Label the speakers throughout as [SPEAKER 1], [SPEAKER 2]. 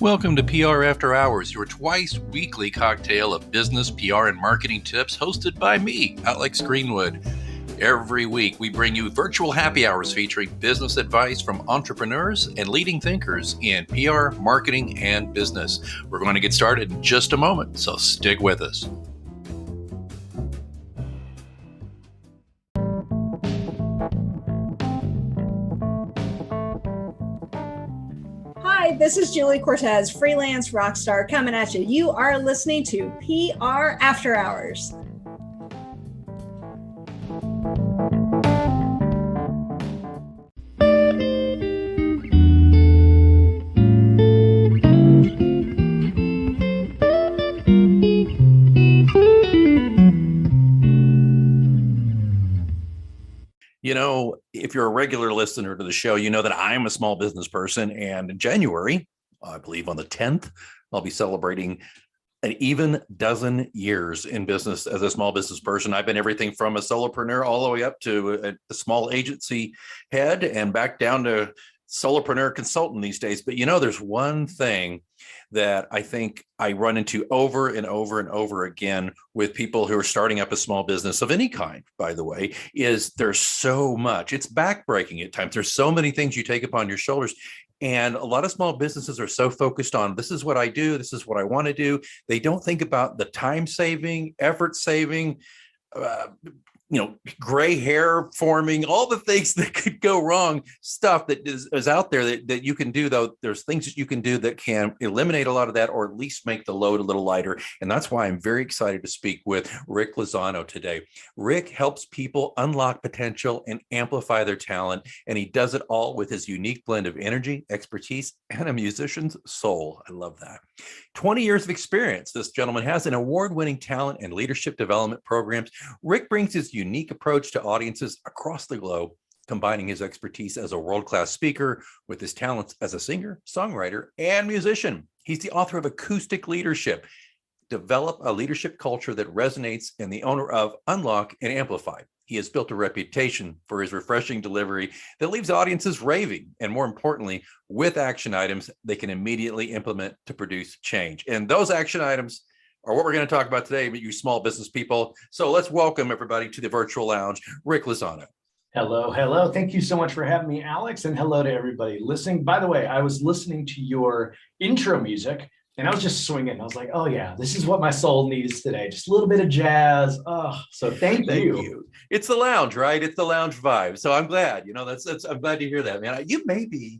[SPEAKER 1] Welcome to PR After Hours, your twice weekly cocktail of business, PR, and marketing tips hosted by me, Alex Greenwood. Every week, we bring you virtual happy hours featuring business advice from entrepreneurs and leading thinkers in PR, marketing, and business. We're going to get started in just a moment, so stick with us.
[SPEAKER 2] Hi, this is Julie Cortez, freelance rock star, coming at you. You are listening to PR After Hours.
[SPEAKER 1] You know, if you're a regular listener to the show, you know that I'm a small business person. And in January, I believe on the 10th, I'll be celebrating an even dozen years in business as a small business person. I've been everything from a solopreneur all the way up to a small agency head and back down to solopreneur consultant these days. But you know, there's one thing that I think I run into over and over and over again with people who are starting up a small business of any kind, by the way, is there's so much. It's backbreaking at times. There's so many things you take upon your shoulders. And a lot of small businesses are so focused on, this is what I do, this is what I want to do. They don't think about the time saving, effort saving, gray hair forming, all the things that could go wrong, stuff that is out there that you can do, though. There's things that you can do that can eliminate a lot of that, or at least make the load a little lighter. And that's why I'm very excited to speak with Rick Lozano today. Rick helps people unlock potential and amplify their talent. And he does it all with his unique blend of energy, expertise, and a musician's soul. I love that. 20 years of experience this gentleman has in award-winning talent and leadership development programs. Rick brings his unique approach to audiences across the globe, combining his expertise as a world-class speaker with his talents as a singer, songwriter, and musician. He's the author of Acoustic Leadership, Develop a Leadership Culture that Resonates, and the owner of Unlock and Amplify. He has built a reputation for his refreshing delivery that leaves audiences raving, and more importantly, with action items they can immediately implement to produce change. And those action items are what we're going to talk about today, you small business people. So let's welcome everybody to the virtual lounge, Rick Lozano.
[SPEAKER 3] Hello. Thank you so much for having me, Alex, and hello to everybody listening. By the way, I was listening to your intro music, and I was just swinging. I was like, oh yeah, this is what my soul needs today. Just a little bit of jazz. Oh, so thank you.
[SPEAKER 1] It's the lounge, right? It's the lounge vibe. So I'm glad, I'm glad to hear that, man. You may be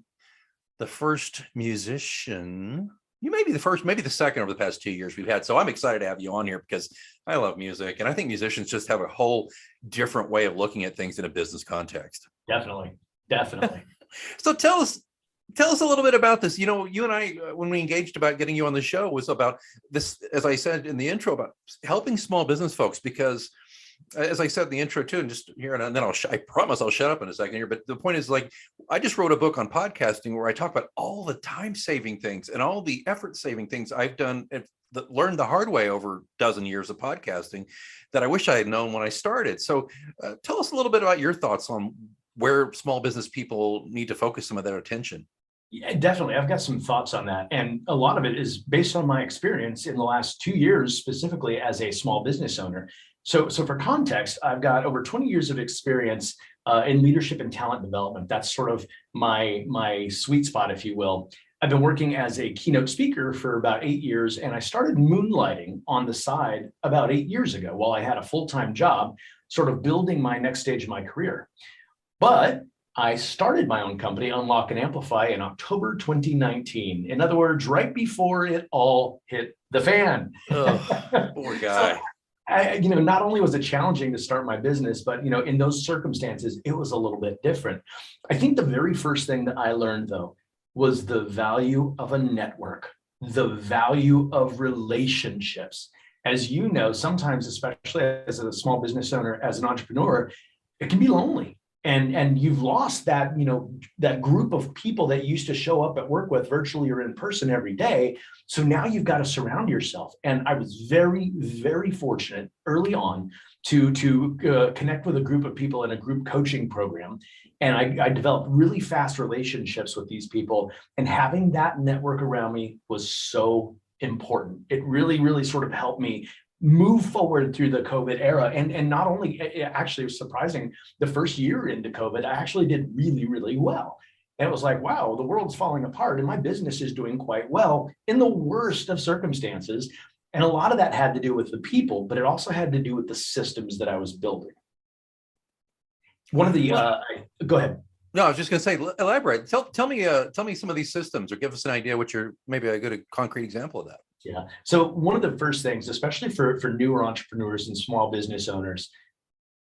[SPEAKER 1] the first musician. You may be the first, maybe the second over the past 2 years we've had. So I'm excited to have you on here because I love music. And I think musicians just have a whole different way of looking at things in a business context.
[SPEAKER 3] Definitely.
[SPEAKER 1] So tell us a little bit about this. You know, you and I, when we engaged about getting you on the show, was about this, as I said in the intro, about helping small business folks, because as I said in the intro too, and just here, and then I promise I'll shut up in a second here. But the point is, like, I just wrote a book on podcasting where I talk about all the time saving things and all the effort saving things I've done and learned the hard way over a dozen years of podcasting that I wish I had known when I started. So tell us a little bit about your thoughts on where small business people need to focus some of their attention.
[SPEAKER 3] Yeah, definitely. I've got some thoughts on that. And a lot of it is based on my experience in the last 2 years, specifically as a small business owner. So for context, I've got over 20 years of experience in leadership and talent development. That's sort of my sweet spot, if you will. I've been working as a keynote speaker for about 8 years, and I started moonlighting on the side about 8 years ago while I had a full-time job, sort of building my next stage of my career. But I started my own company, Unlock and Amplify, in October 2019. In other words, right before it all hit the fan.
[SPEAKER 1] Oh, poor guy.
[SPEAKER 3] So, not only was it challenging to start my business, but, in those circumstances, it was a little bit different. I think the very first thing that I learned, though, was the value of a network, the value of relationships. As you know, sometimes, especially as a small business owner, as an entrepreneur, it can be lonely. And you've lost that, that group of people that you used to show up at work with virtually or in person every day. So now you've got to surround yourself. And I was very, very fortunate early on to connect with a group of people in a group coaching program. And I developed really fast relationships with these people. And having that network around me was so important. It really, really sort of helped me move forward through the COVID era. And not only, it actually was surprising, the first year into COVID, I actually did really, really well. And it was like, wow, the world's falling apart and my business is doing quite well in the worst of circumstances. And a lot of that had to do with the people, but it also had to do with the systems that I was building. One of the, go ahead.
[SPEAKER 1] No, I was just going to say, elaborate. Tell me some of these systems, or give us an idea what you're, maybe a good concrete example of that.
[SPEAKER 3] Yeah. So one of the first things, especially for newer entrepreneurs and small business owners,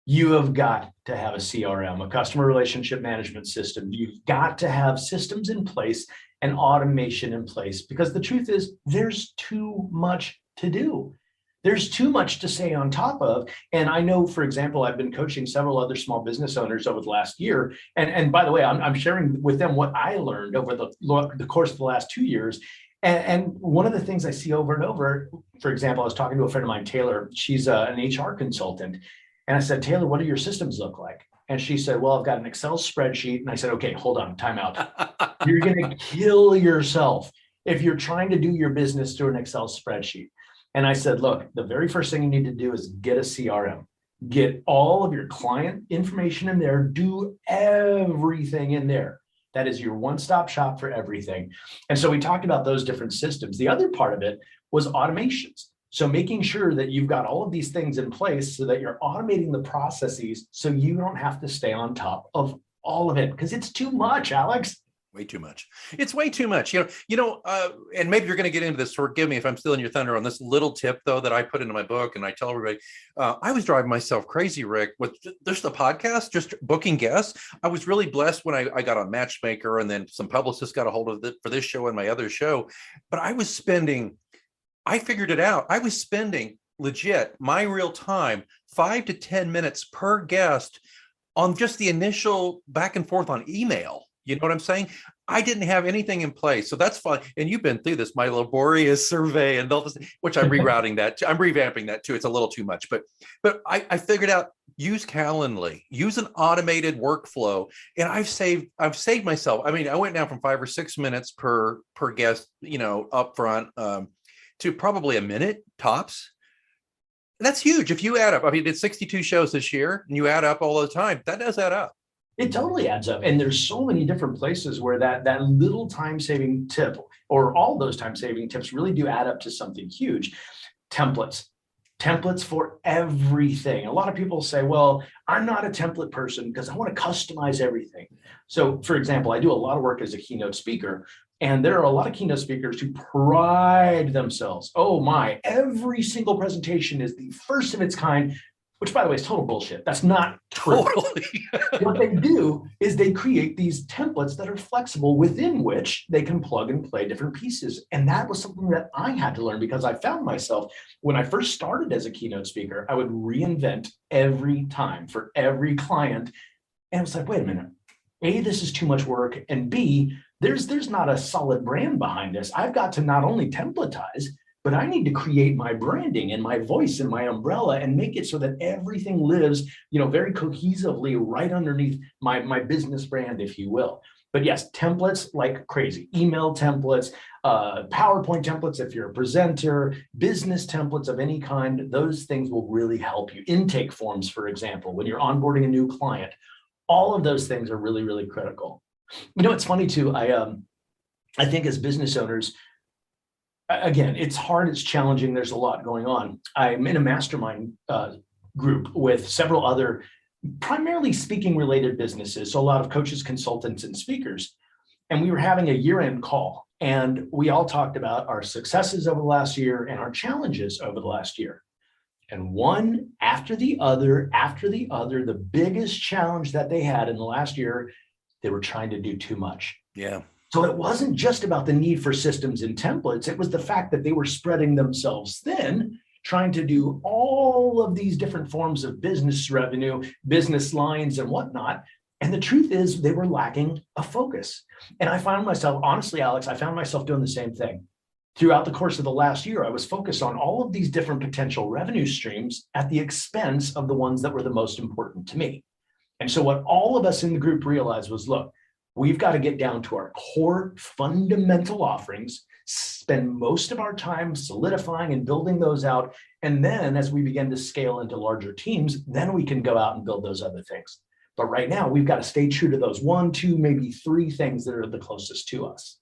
[SPEAKER 3] you have got to have a CRM, a customer relationship management system. You've got to have systems in place and automation in place, because the truth is there's too much to do. There's too much to say on top of. And I know, for example, I've been coaching several other small business owners over the last year. And by the way, I'm sharing with them what I learned over the course of the last 2 years. And one of the things I see over and over, for example, I was talking to a friend of mine, Taylor. She's an HR consultant. And I said, Taylor, what do your systems look like? And she said, well, I've got an Excel spreadsheet. And I said, okay, hold on, time out. You're going to kill yourself if you're trying to do your business through an Excel spreadsheet. And I said, look, the very first thing you need to do is get a CRM. Get all of your client information in there. Do everything in there. That is your one-stop shop for everything. And so we talked about those different systems. The other part of it was automations. So making sure that you've got all of these things in place so that you're automating the processes so you don't have to stay on top of all of it, because it's too much, Alex.
[SPEAKER 1] Way too much. It's way too much. And maybe you're going to get into this. Forgive me if I'm stealing your thunder on this little tip, though, that I put into my book, and I tell everybody. I was driving myself crazy, Rick, with just the podcast, just booking guests. I was really blessed when I got a matchmaker, and then some publicists got a hold of it for this show and my other show. But I figured it out. I was spending legit my real time, 5 to 10 minutes per guest on just the initial back and forth on email. You know what I'm saying? I didn't have anything in place. So that's fine. And you've been through this, my laborious survey, and which I'm rerouting that. I'm revamping that too. It's a little too much, but I figured out, use Calendly, use an automated workflow. And I've saved myself. I mean, I went down from 5 or 6 minutes per guest, up front, to probably a minute tops. And that's huge. If you add up, I mean, it's 62 shows this year, and you add up all the time, that does add up.
[SPEAKER 3] It totally adds up. And there's so many different places where that little time-saving tip, or all those time-saving tips, really do add up to something huge. Templates for everything. A lot of people say, well, I'm not a template person because I want to customize everything. So for example, I do a lot of work as a keynote speaker, and there are a lot of keynote speakers who pride themselves. Oh my, every single presentation is the first of its kind, which, by the way, is total bullshit. That's not true.
[SPEAKER 1] Totally.
[SPEAKER 3] What they do is they create these templates that are flexible, within which they can plug and play different pieces. And that was something that I had to learn, because I found myself, when I first started as a keynote speaker, I would reinvent every time for every client. And it's like, wait a minute. A, this is too much work. And B, there's not a solid brand behind this. I've got to not only templatize, but I need to create my branding and my voice and my umbrella and make it so that everything lives, very cohesively right underneath my business brand, if you will. But yes, templates like crazy. Email templates, PowerPoint templates if you're a presenter, business templates of any kind, those things will really help you. Intake forms, for example, when you're onboarding a new client, all of those things are really, really critical. It's funny too. I think as business owners, again, it's hard, it's challenging, there's a lot going on. I'm in a mastermind group with several other primarily speaking related businesses. So a lot of coaches, consultants, and speakers. And we were having a year-end call, and we all talked about our successes over the last year and our challenges over the last year. And one after the other, the biggest challenge that they had in the last year, they were trying to do too much.
[SPEAKER 1] Yeah.
[SPEAKER 3] So it wasn't just about the need for systems and templates. It was the fact that they were spreading themselves thin, trying to do all of these different forms of business revenue, business lines and whatnot. And the truth is they were lacking a focus. And I found myself, honestly, Alex, I found myself doing the same thing. Throughout the course of the last year, I was focused on all of these different potential revenue streams at the expense of the ones that were the most important to me. And so what all of us in the group realized was, look, we've got to get down to our core fundamental offerings, spend most of our time solidifying and building those out. And then as we begin to scale into larger teams, then we can go out and build those other things. But right now, we've got to stay true to those 1, 2, maybe 3 things that are the closest to us.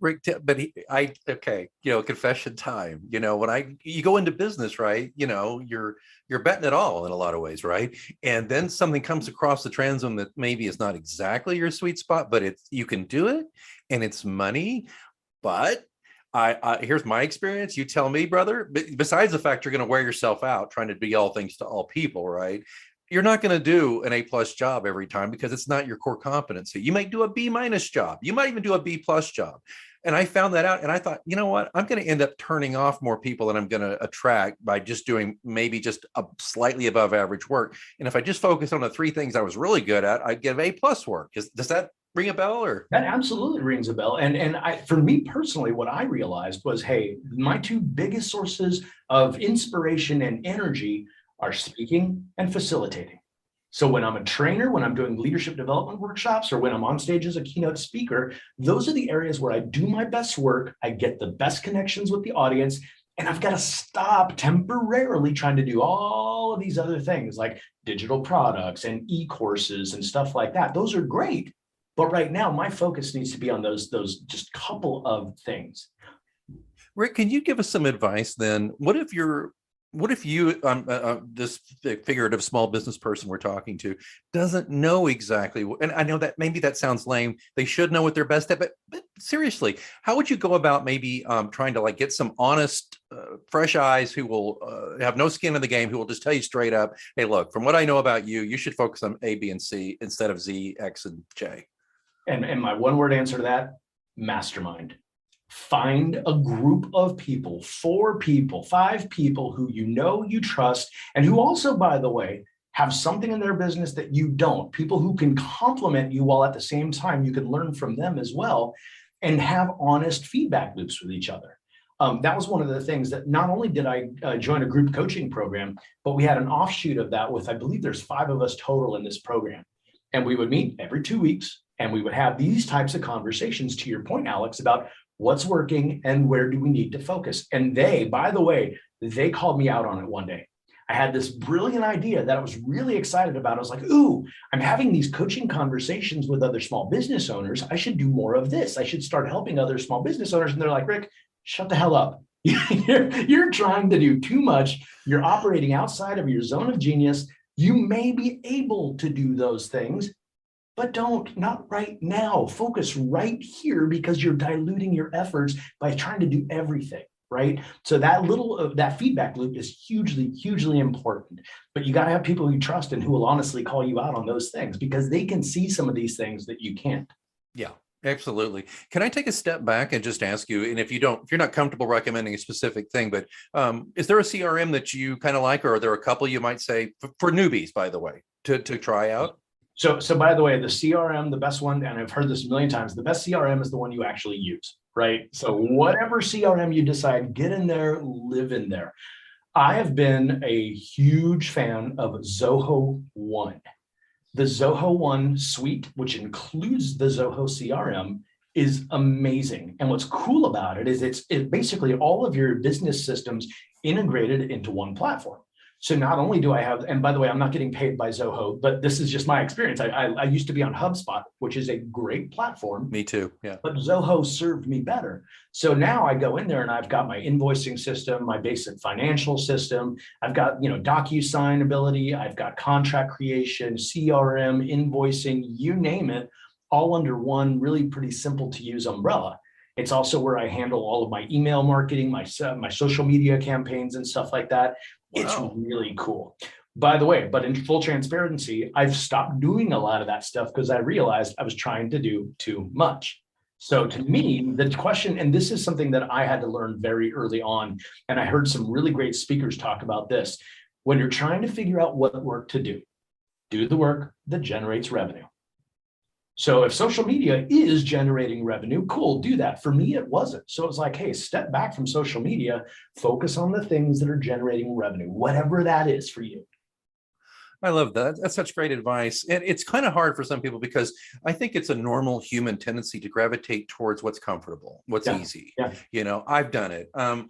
[SPEAKER 1] Rick, okay, confession time. When you go into business, right? You're betting it all in a lot of ways, right? And then something comes across the transom that maybe is not exactly your sweet spot, but you can do it, and it's money. But here's my experience. You tell me, brother. Besides the fact you're going to wear yourself out trying to be all things to all people, right? You're not going to do an A+ job every time because it's not your core competency. You might do a B- job. You might even do a B+ job. And I found that out, and I thought, you know what? I'm going to end up turning off more people than I'm going to attract by just doing maybe just a slightly above average work. And if I just focus on the 3 things I was really good at, I'd get A+ work. Does that ring a bell? Or
[SPEAKER 3] that absolutely rings a bell. And for me personally, what I realized was, hey, my 2 biggest sources of inspiration and energy are speaking and facilitating. So when I'm a trainer, when I'm doing leadership development workshops, or when I'm on stage as a keynote speaker, those are the areas where I do my best work. I get the best connections with the audience, and I've got to stop temporarily trying to do all of these other things like digital products and e-courses and stuff like that. Those are great. But right now, my focus needs to be on those just couple of things.
[SPEAKER 1] Rick, can you give us some advice then? What if you, this figurative small business person we're talking to doesn't know exactly, and I know that maybe that sounds lame. They should know what they're best at, but seriously, how would you go about maybe trying to get some honest, fresh eyes who will have no skin in the game, who will just tell you straight up, hey, look, from what I know about you, you should focus on A, B, and C instead of Z, X, and J.
[SPEAKER 3] And my 1-word answer to that, mastermind. Find a group of people, 4 people, 5 people who you trust, and who also, by the way, have something in their business that you don't. People who can complement you while at the same time you can learn from them as well, and have honest feedback loops with each other. That was one of the things that not only did I join a group coaching program, but we had an offshoot of that with, I believe there's 5 of us total in this program. And we would meet every 2 weeks, and we would have these types of conversations, to your point, Alex, about what's working and where do we need to focus. And by the way, they called me out on it one day. I had this brilliant idea that I was really excited about. I was like, ooh, I'm having these coaching conversations with other small business owners. I should do more of this. I should start helping other small business owners. And they're like, Rick, shut the hell up. You're trying to do too much. You're operating outside of your zone of genius. You may be able to do those things, but not right now. Focus right here, because you're diluting your efforts by trying to do everything, right? So that feedback loop is hugely, hugely important. But you got to have people you trust and who will honestly call you out on those things, because they can see some of these things that you can't.
[SPEAKER 1] Yeah, absolutely. Can I take a step back and just ask you, and if you're not comfortable recommending a specific thing, but is there a CRM that you kind of like, or are there a couple you might say for newbies, by the way, to try out?
[SPEAKER 3] So by the way, the CRM, the best one, and I've heard this a million times, the best CRM is the one you actually use, right? So whatever CRM you decide, get in there, live in there. I have been a huge fan of Zoho One. The Zoho One suite, which includes the Zoho CRM, is amazing. And what's cool about it is it's basically all of your business systems integrated into one platform. So not only do I have, and by the way, I'm not getting paid by Zoho, but this is just my experience. I used to be on HubSpot, which is a great platform.
[SPEAKER 1] Me too, yeah.
[SPEAKER 3] But Zoho served me better. So now I go in there and I've got my invoicing system, my basic financial system. I've got, DocuSign ability. I've got contract creation, CRM, invoicing, you name it, all under one really pretty simple to use umbrella. It's also where I handle all of my email marketing, my social media campaigns and stuff like that. Wow. It's really cool. By the way, but in full transparency, I've stopped doing a lot of that stuff because I realized I was trying to do too much. So to me, the question, and this is something that I had to learn very early on, and I heard some really great speakers talk about this. When you're trying to figure out what work to do, do the work that generates revenue. So if social media is generating revenue, cool, do that. For me, it wasn't. So it was like, hey, step back from social media, focus on the things that are generating revenue, whatever that is for you.
[SPEAKER 1] I love that. That's such great advice. And it's kind of hard for some people because I think it's a normal human tendency to gravitate towards what's comfortable, what's easy.
[SPEAKER 3] Yeah.
[SPEAKER 1] I've done it. I've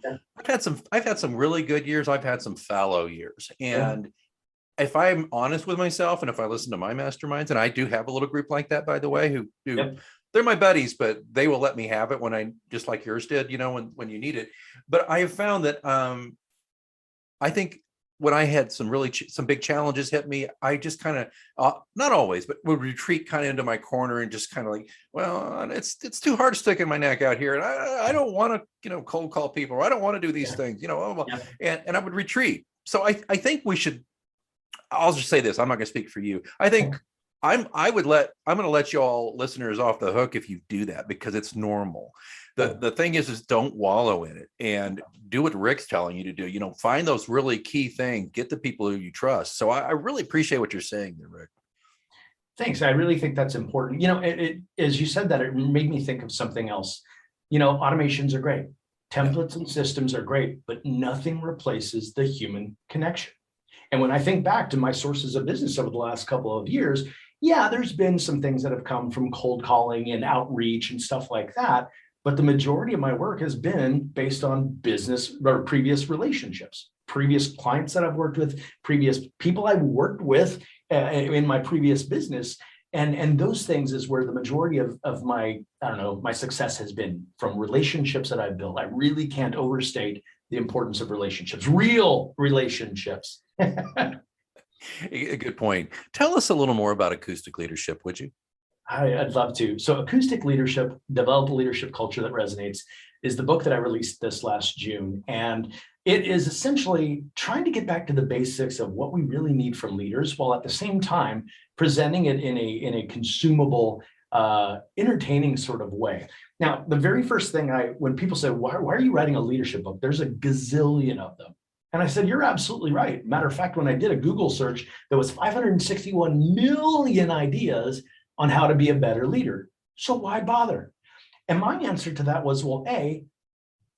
[SPEAKER 1] had some really good years. I've had some fallow years. And if I'm honest with myself, and if I listen to my masterminds, and I do have a little group like that, by the way, who they're my buddies, but they will let me have it when I, just like yours did, when you need it. But I have found that I think when I had some big challenges hit me, I just kind of, not always, but would retreat kind of into my corner and just kind of like, well, it's too hard sticking my neck out here. And I don't want to, cold call people, or I don't want to do these things, and I would retreat. So I think we should, I'll just say this, I'm not going to speak for you. I think I'm going to let you all listeners off the hook if you do that, because it's normal. The thing is don't wallow in it, and do what Rick's telling you to do. Find those really key things, get the people who you trust. So I really appreciate what you're saying there, Rick.
[SPEAKER 3] Thanks. I really think that's important. As you said that, it made me think of something else. Automations are great. Templates and systems are great, but nothing replaces the human connection. And when I think back to my sources of business over the last couple of years, there's been some things that have come from cold calling and outreach and stuff like that. But the majority of my work has been based on business or previous relationships, previous clients that I've worked with, previous people I've worked with in my previous business. And those things is where the majority of my, my success has been, from relationships that I've built. I really can't overstate the importance of relationships, real relationships.
[SPEAKER 1] A good point. Tell us a little more about Acoustic Leadership, would you?
[SPEAKER 3] I'd love to. So Acoustic Leadership, Develop a Leadership Culture That Resonates, is the book that I released this last June. And it is essentially trying to get back to the basics of what we really need from leaders, while at the same time presenting it in a consumable, entertaining sort of way. Now, the very first thing when people say, why are you writing a leadership book? There's a gazillion of them. And I said, you're absolutely right. Matter of fact, when I did a Google search, there was 561 million ideas on how to be a better leader. So why bother? And my answer to that was, well,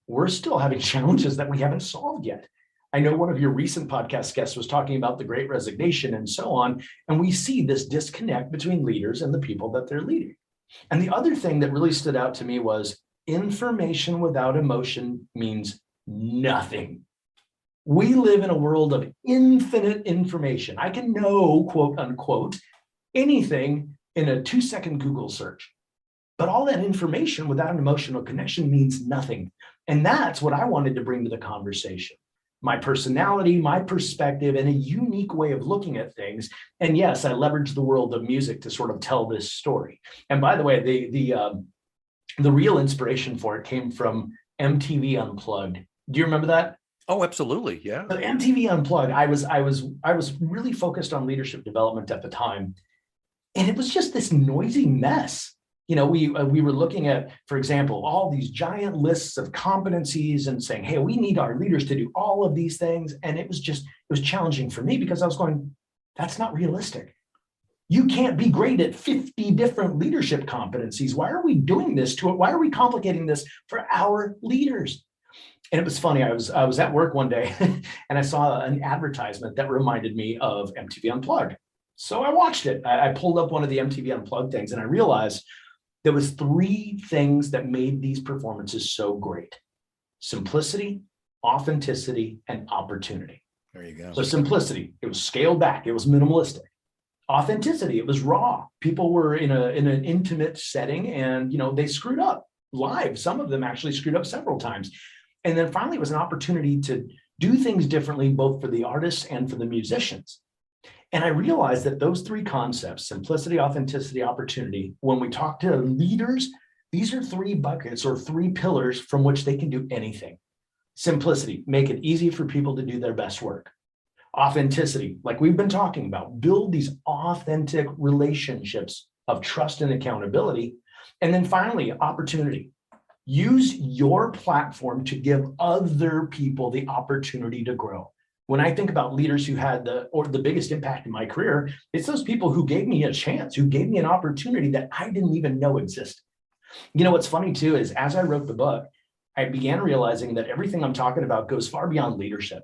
[SPEAKER 3] we're still having challenges that we haven't solved yet. I know one of your recent podcast guests was talking about the Great Resignation and so on, and we see this disconnect between leaders and the people that they're leading. And the other thing that really stood out to me was information without emotion means nothing. We live in a world of infinite information. I can know, quote unquote, anything in a 2-second Google search. But all that information without an emotional connection means nothing. And that's what I wanted to bring to the conversation. My personality, my perspective, and a unique way of looking at things. And yes, I leveraged the world of music to sort of tell this story. And by the way, the real inspiration for it came from MTV Unplugged. Do you remember that?
[SPEAKER 1] Oh, absolutely. Yeah.
[SPEAKER 3] So MTV Unplugged, I was really focused on leadership development at the time. And it was just this noisy mess. We were looking at, for example, all these giant lists of competencies and saying, hey, we need our leaders to do all of these things. And it was challenging for me, because I was going, that's not realistic. You can't be great at 50 different leadership competencies. Why are we doing this to it? Why are we complicating this for our leaders? And it was funny. I was at work one day and I saw an advertisement that reminded me of MTV Unplugged. So I watched it. I pulled up one of the MTV Unplugged things, and I realized there was 3 things that made these performances so great: simplicity, authenticity, and opportunity.
[SPEAKER 1] There you go.
[SPEAKER 3] So simplicity, it was scaled back. It was minimalistic. Authenticity, it was raw. People were in an intimate setting, and they screwed up live. Some of them actually screwed up several times. And then finally, it was an opportunity to do things differently, both for the artists and for the musicians. And I realized that those 3 concepts, simplicity, authenticity, opportunity, when we talk to leaders, these are 3 buckets or 3 pillars from which they can do anything. Simplicity, make it easy for people to do their best work. Authenticity, like we've been talking about, build these authentic relationships of trust and accountability. And then finally, opportunity. Use your platform to give other people the opportunity to grow. When I think about leaders who had the biggest impact in my career, it's those people who gave me a chance, who gave me an opportunity that I didn't even know existed. You know, what's funny too, is as I wrote the book, I began realizing that everything I'm talking about goes far beyond leadership.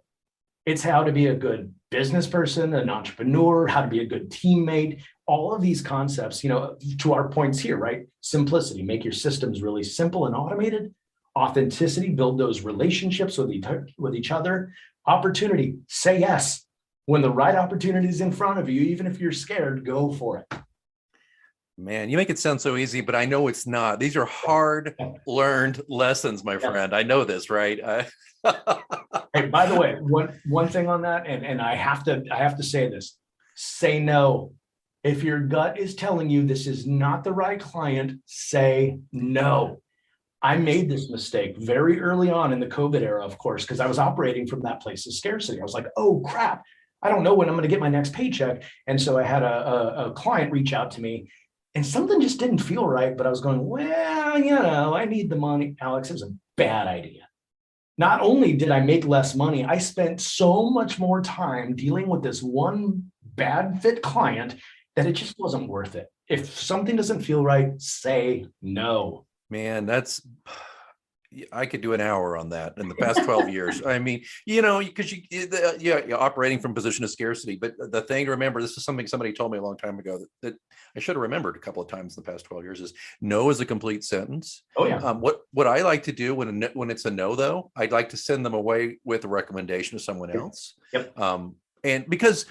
[SPEAKER 3] It's how to be a good business person, an entrepreneur, how to be a good teammate, all of these concepts, you know, to our points here, right? Simplicity, make your systems really simple and automated. Authenticity, build those relationships with each other. Opportunity, say yes. When the right opportunity is in front of you, even if you're scared, go for it.
[SPEAKER 1] Man, you make it sound so easy, but I know it's not. These are hard learned lessons, my friend. I know this, right?
[SPEAKER 3] Hey, by the way, one thing on that, and I have to say this: say no. If your gut is telling you this is not the right client, say no. I made this mistake very early on in the COVID era, of course, because I was operating from that place of scarcity. I was like, oh crap, I don't know when I'm going to get my next paycheck. And so I had a client reach out to me, and something just didn't feel right. But I was going, well, you know, I need the money. Alex, it was a bad idea. Not only did I make less money, I spent so much more time dealing with this one bad fit client that it just wasn't worth it. If something doesn't feel right, say no.
[SPEAKER 1] Man, I could do an hour on that in the past 12 years. I mean, you know, because you're operating from a position of scarcity. But the thing to remember, this is something somebody told me a long time ago that I should have remembered a couple of times in the past 12 years, is no is a complete sentence.
[SPEAKER 3] Oh, yeah.
[SPEAKER 1] What I like to do when it's a no, though, I'd like to send them away with a recommendation to someone else.
[SPEAKER 3] Yep.
[SPEAKER 1] And because,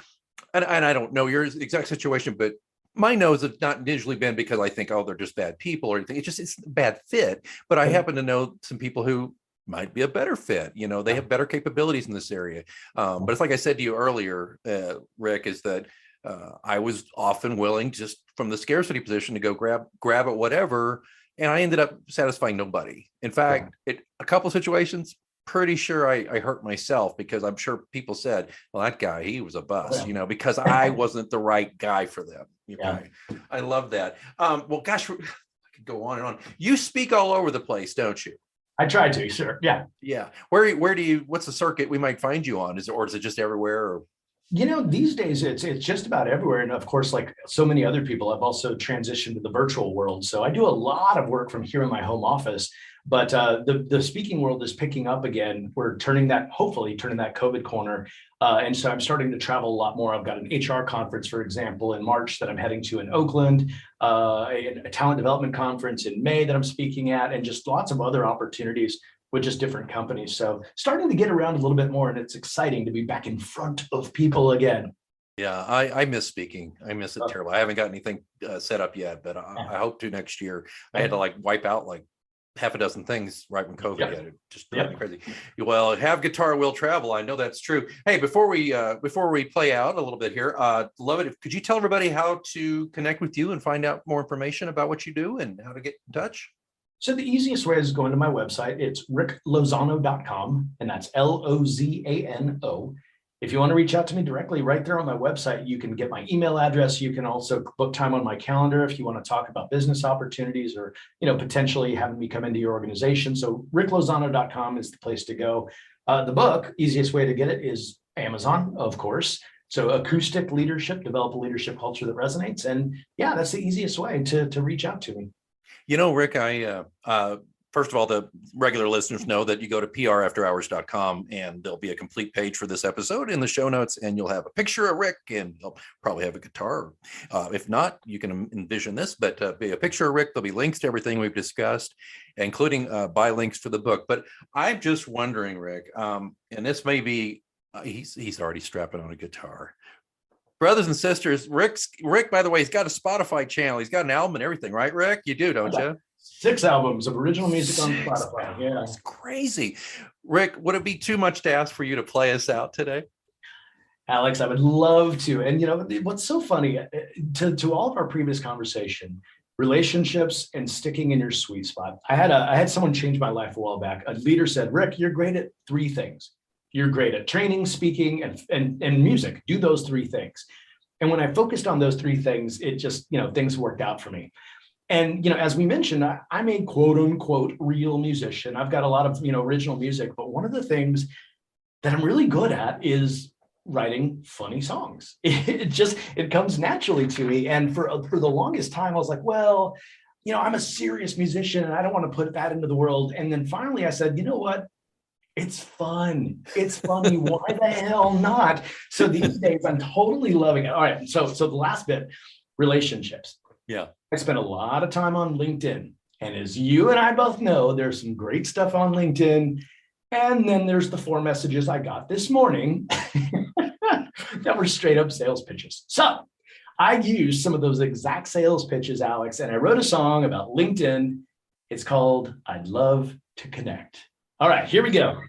[SPEAKER 1] and I don't know your exact situation, but my no's have not usually been because I think, oh, they're just bad people or anything. It's a bad fit. But I happen to know some people who might be a better fit. You know, they have better capabilities in this area. But it's like I said to you earlier, Rick, is that I was often willing, just from the scarcity position, to go grab at whatever. And I ended up satisfying nobody. In fact, a couple of situations, pretty sure I hurt myself, because I'm sure people said, well, that guy, he was a bust, you know, because I wasn't the right guy for them. Okay. Yeah. I love that. Well, gosh, I could go on and on. You speak all over the place, don't you?
[SPEAKER 3] I try to, sure. Yeah.
[SPEAKER 1] Yeah. Where do you, what's the circuit we might find you on? Is it just everywhere? Or?
[SPEAKER 3] You know, these days it's just about everywhere. And of course, like so many other people, I've also transitioned to the virtual world. So I do a lot of work from here in my home office, but the speaking world is picking up again. We're hopefully turning that COVID corner. And so I'm starting to travel a lot more. I've got an HR conference, for example, in March that I'm heading to in Oakland, a talent development conference in May that I'm speaking at, and just lots of other opportunities with just different companies. So starting to get around a little bit more, and it's exciting to be back in front of people again.
[SPEAKER 1] Yeah, I miss speaking. I miss it terribly. I haven't got anything set up yet, but I hope to next year. I had to wipe out half a dozen things right when COVID hit. It just drove me crazy. Well, have guitar will travel. I know that's true. Hey, before we play out a little bit here, love it. Could you tell everybody how to connect with you and find out more information about what you do and how to get in touch?
[SPEAKER 3] So the easiest way is going to my website. It's ricklozano.com, and that's Lozano. If you want to reach out to me directly right there on my website, you can get my email address. You can also book time on my calendar if you want to talk about business opportunities or, potentially having me come into your organization. So ricklozano.com is the place to go. The book, easiest way to get it is Amazon, of course. So Acoustic Leadership, develop a leadership culture that resonates. And yeah, that's the easiest way to reach out to me.
[SPEAKER 1] Rick, first of all, the regular listeners know that you go to prafterhours.com and there'll be a complete page for this episode in the show notes, and you'll have a picture of Rick, and he'll probably have a guitar. If not, you can envision this, but be a picture of Rick. There'll be links to everything we've discussed, including buy links to the book. But I'm just wondering, Rick, and this may be, he's already strapping on a guitar. Brothers and sisters, Rick, by the way, he's got a Spotify channel. He's got an album and everything, right, Rick? You do, don't you?
[SPEAKER 3] 6 albums of original music on Spotify. Yeah.
[SPEAKER 1] That's crazy. Rick, would it be too much to ask for you to play us out today?
[SPEAKER 3] Alex, I would love to. And what's so funny, to all of our previous conversation, relationships and sticking in your sweet spot. I had someone change my life a while back. A leader said, Rick, you're great at 3 things. You're great at training, speaking, and music. Do those 3 things. And when I focused on those 3 things, it just, things worked out for me. And, as we mentioned, I'm a quote unquote real musician. I've got a lot of, original music, but one of the things that I'm really good at is writing funny songs. It comes naturally to me. And for the longest time, I was like, well, I'm a serious musician and I don't want to put that into the world. And then finally I said, you know what? It's fun. It's funny. Why the hell not? So these days I'm totally loving it. All right. So the last bit, relationships.
[SPEAKER 1] Yeah.
[SPEAKER 3] I spent a lot of time on LinkedIn. And as you and I both know, there's some great stuff on LinkedIn. And then there's the 4 messages I got this morning that were straight up sales pitches. So I used some of those exact sales pitches, Alex, and I wrote a song about LinkedIn. It's called I'd Love to Connect. All right, here we go.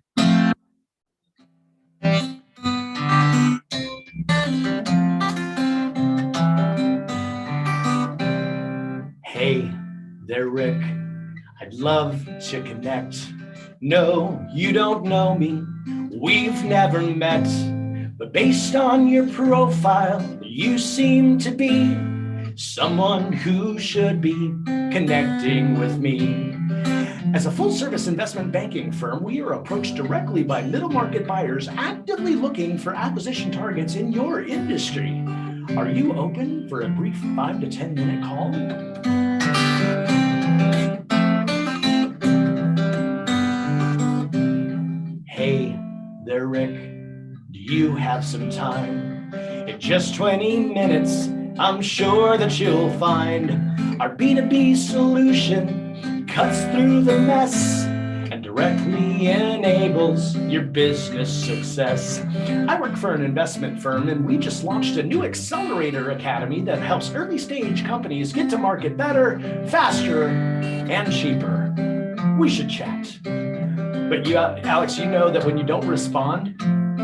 [SPEAKER 3] Hey there, Rick. I'd love to connect. No, you don't know me. We've never met. But based on your profile, you seem to be someone who should be connecting with me. As a full-service investment banking firm, we are approached directly by middle-market buyers actively looking for acquisition targets in your industry. Are you open for a brief 5 to 10 minute call? Hey there, Rick. Do you have some time? In just 20 minutes, I'm sure that you'll find our B2B solution cuts through the mess and directly enables your business success. I work for an investment firm and we just launched a new accelerator academy that helps early stage companies get to market better, faster, and cheaper. We should chat. But Alex, you know that when you don't respond,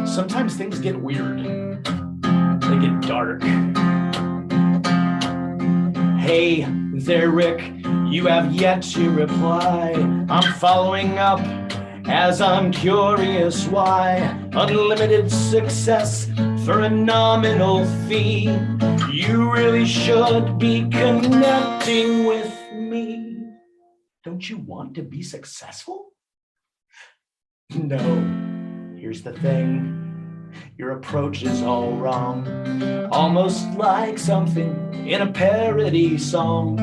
[SPEAKER 3] sometimes things get weird. They get dark. Hey there, Rick. You have yet to reply. I'm following up as I'm curious why. Unlimited success for a nominal fee. You really should be connecting with me. Don't you want to be successful? No. Here's the thing. Your approach is all wrong. Almost like something in a parody song.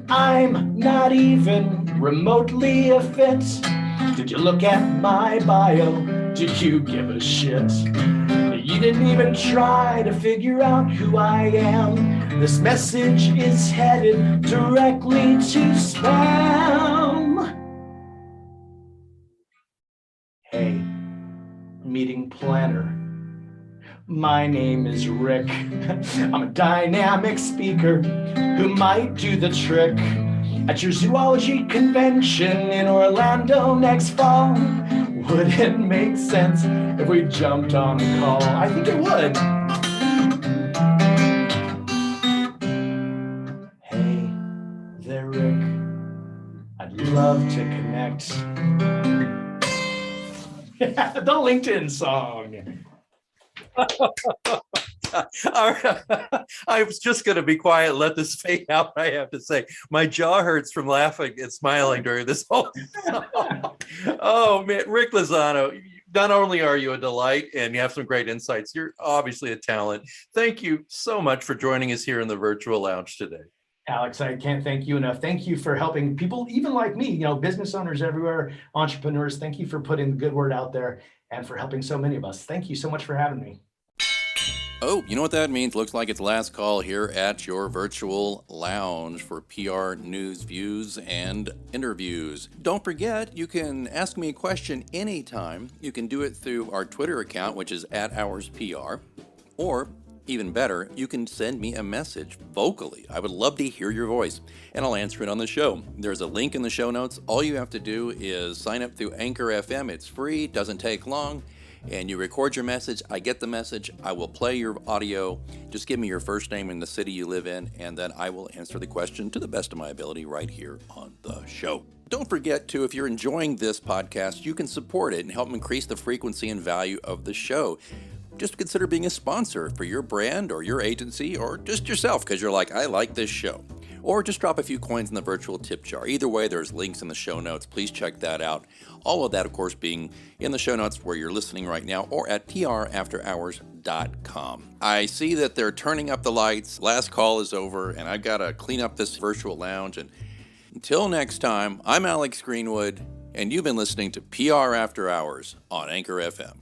[SPEAKER 3] I'm not even remotely a fit. Did you look at my bio? Did you give a shit? You didn't even try to figure out who I am. This message is headed directly to spam. Hey, meeting planner. My name is Rick. I'm a dynamic speaker who might do the trick at your zoology convention in Orlando next fall. Would it make sense if we jumped on a call? I think it would. Hey there, Rick. I'd love to connect. The LinkedIn song.
[SPEAKER 1] I was just going to be quiet, let this fade out. I have to say, my jaw hurts from laughing and smiling during this whole song. Oh man, Rick Lozano, not only are you a delight and you have some great insights, you're obviously a talent. Thank you so much for joining us here in the virtual lounge today.
[SPEAKER 3] Alex, I can't thank you enough. Thank you for helping people, even like me, business owners everywhere, entrepreneurs. Thank you for putting the good word out there and for helping so many of us. Thank you so much for having me.
[SPEAKER 4] Oh, you know what that means? Looks like it's last call here at your virtual lounge for PR news, views, and interviews. Don't forget, you can ask me a question anytime. You can do it through our Twitter account, which is @HoursPR, or even better, you can send me a message vocally. I would love to hear your voice, and I'll answer it on the show. There's a link in the show notes. All you have to do is sign up through Anchor FM. It's free, doesn't take long, and you record your message. I get the message. I will play your audio. Just give me your first name and the city you live in, and then I will answer the question to the best of my ability right here on the show. Don't forget to, if you're enjoying this podcast, you can support it and help increase the frequency and value of the show. Just consider being a sponsor for your brand or your agency or just yourself because you're like, I like this show. or just drop a few coins in the virtual tip jar. Either way, there's links in the show notes. Please check that out. All of that, of course, being in the show notes where you're listening right now or at prafterhours.com. I see that they're turning up the lights. Last call is over, and I've got to clean up this virtual lounge. And until next time, I'm Alex Greenwood, and you've been listening to PR After Hours on Anchor FM.